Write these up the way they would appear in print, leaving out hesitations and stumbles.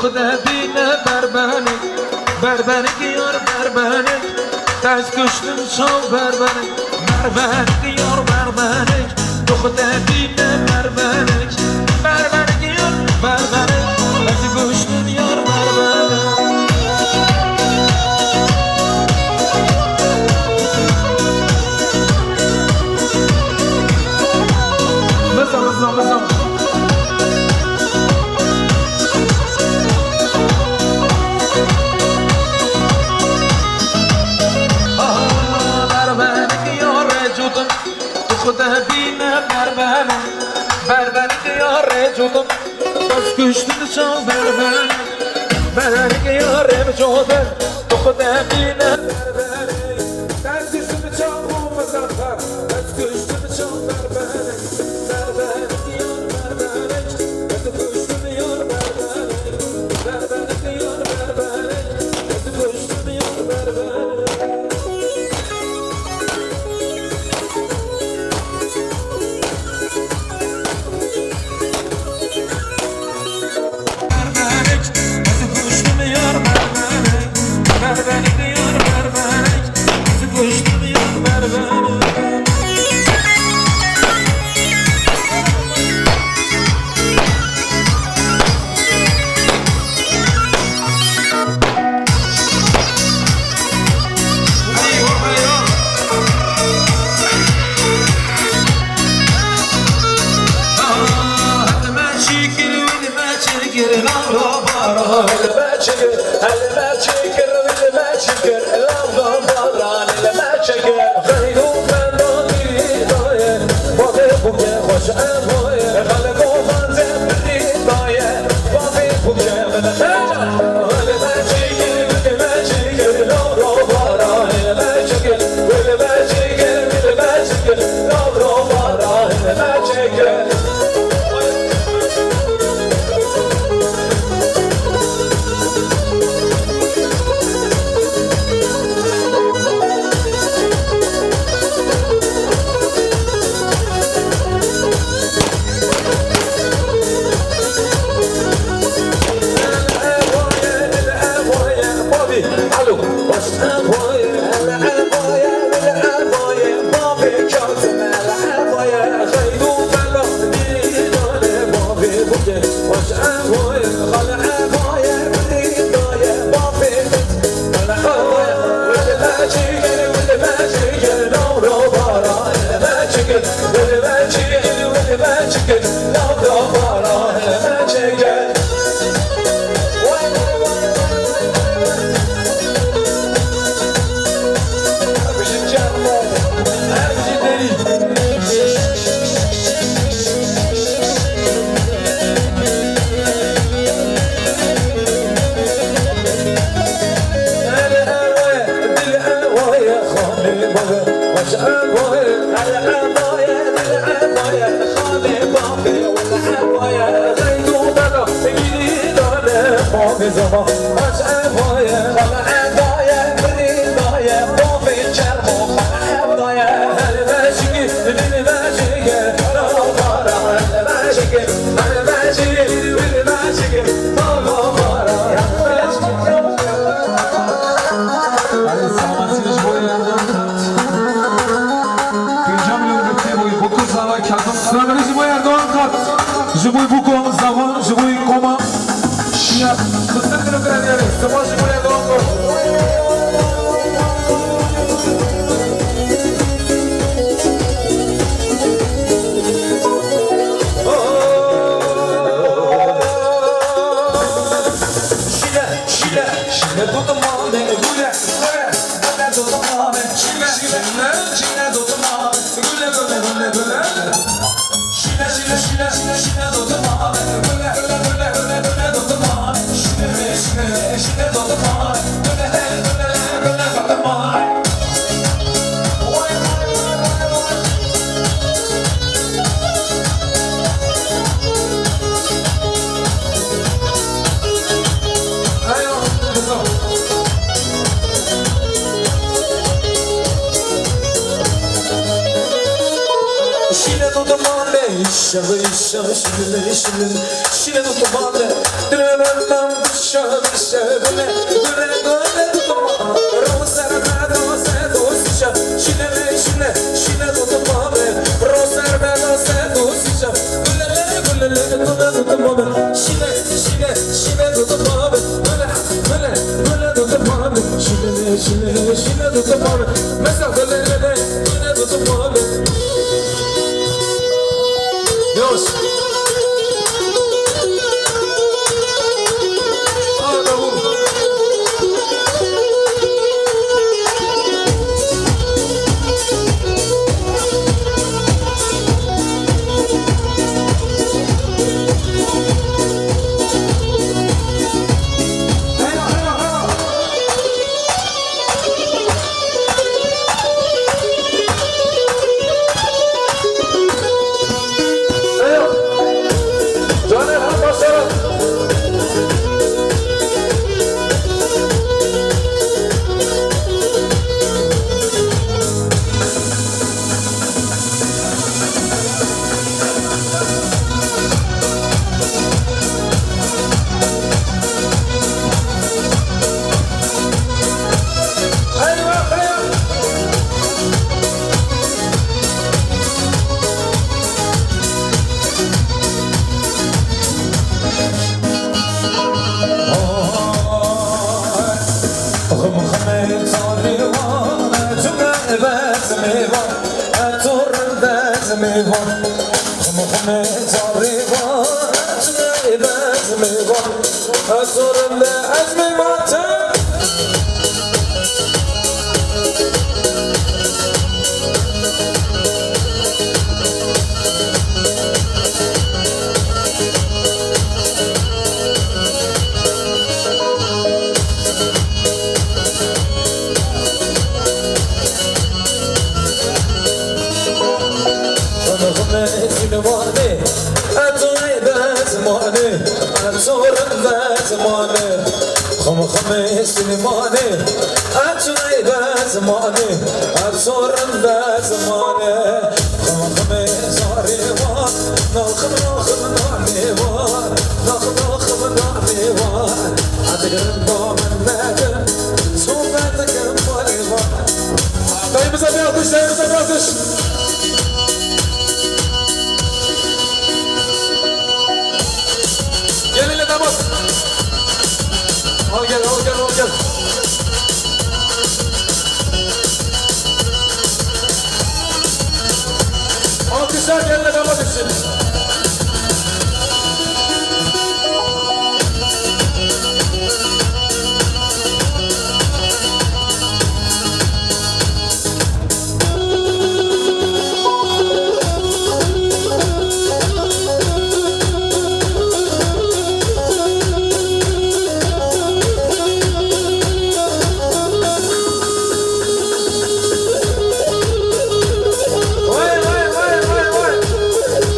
خدا بینه بربنه بربنه یار بربنه تاز کشتم شو بربنه بربنه یار بربنه تو خدا بینه بربنه بربنه یار بربنه تاز کشتم یار بربنه بزن خدا بینه بربنه بربنه یاره جودم باز کشتن شان بربنه بربنه یاره جودم تو خدا بینه بربنه دست کشتن شان بومزنتر دست کشتن شان بربنه بربنه یار بربنه دست کشتن یار بربنه بربنه یار بربنه دست کشتن یار بربنه Живой буквом завон, живой кома. Нет, посмотрите на границе, сама живой дом. Şile tutamale, şalı şalı şile şile şile tutamale, direlemem şalı şalı güle güle tutamale, roser ve doser dosya, şile şile şile tutamale, roser ve doser dosya, güle güle tutamale, şile şile şile tutamale, güle güle tutamale, şile şile şile tutamale, mesela güle tutamale. Dios.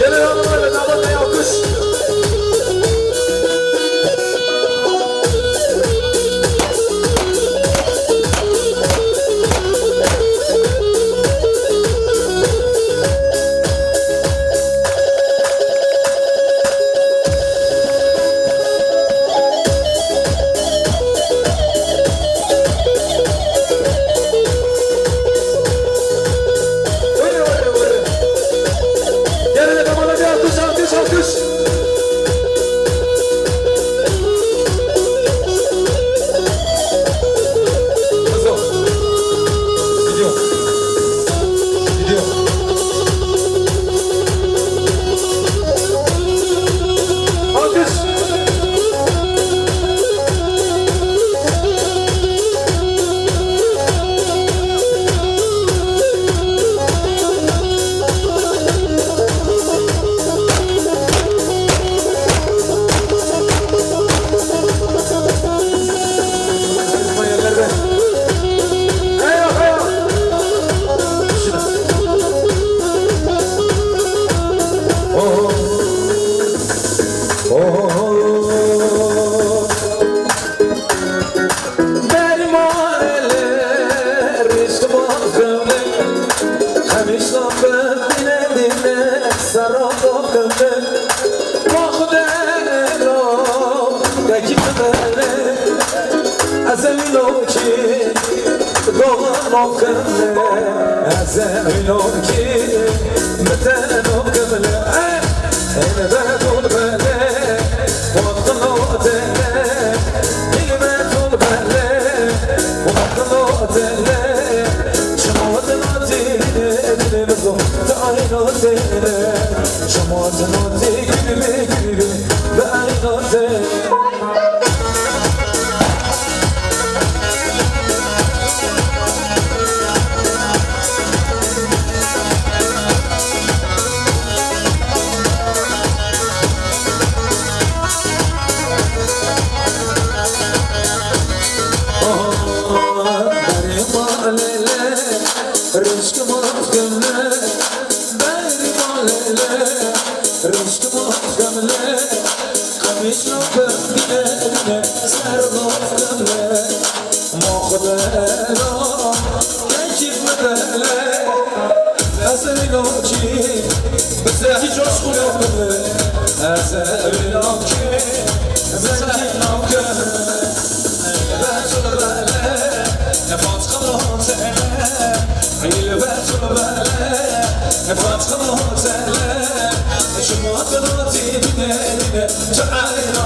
Get it on the سراب کنه واخده رو دکی ببره از اینو که دارم کنه از اینو که متنو کنه این بدون بله وقتلو دله این بدون بله وقتلو دله شما دلاتي بزو تعينو دله شما دلاتي قلبي بعينو دله رشك محكمة باري معللة رشك محكمة قميش نوكمة سر محكمة مخبلة كيف مدلة أسري نوكي بزاحي جوش خلوكمة أسري نوكي بزاحي نوكمة باشو بلة نفات خلاصة خیلی بچه بله نفات خلاصه شما دلاتی بینه تو عین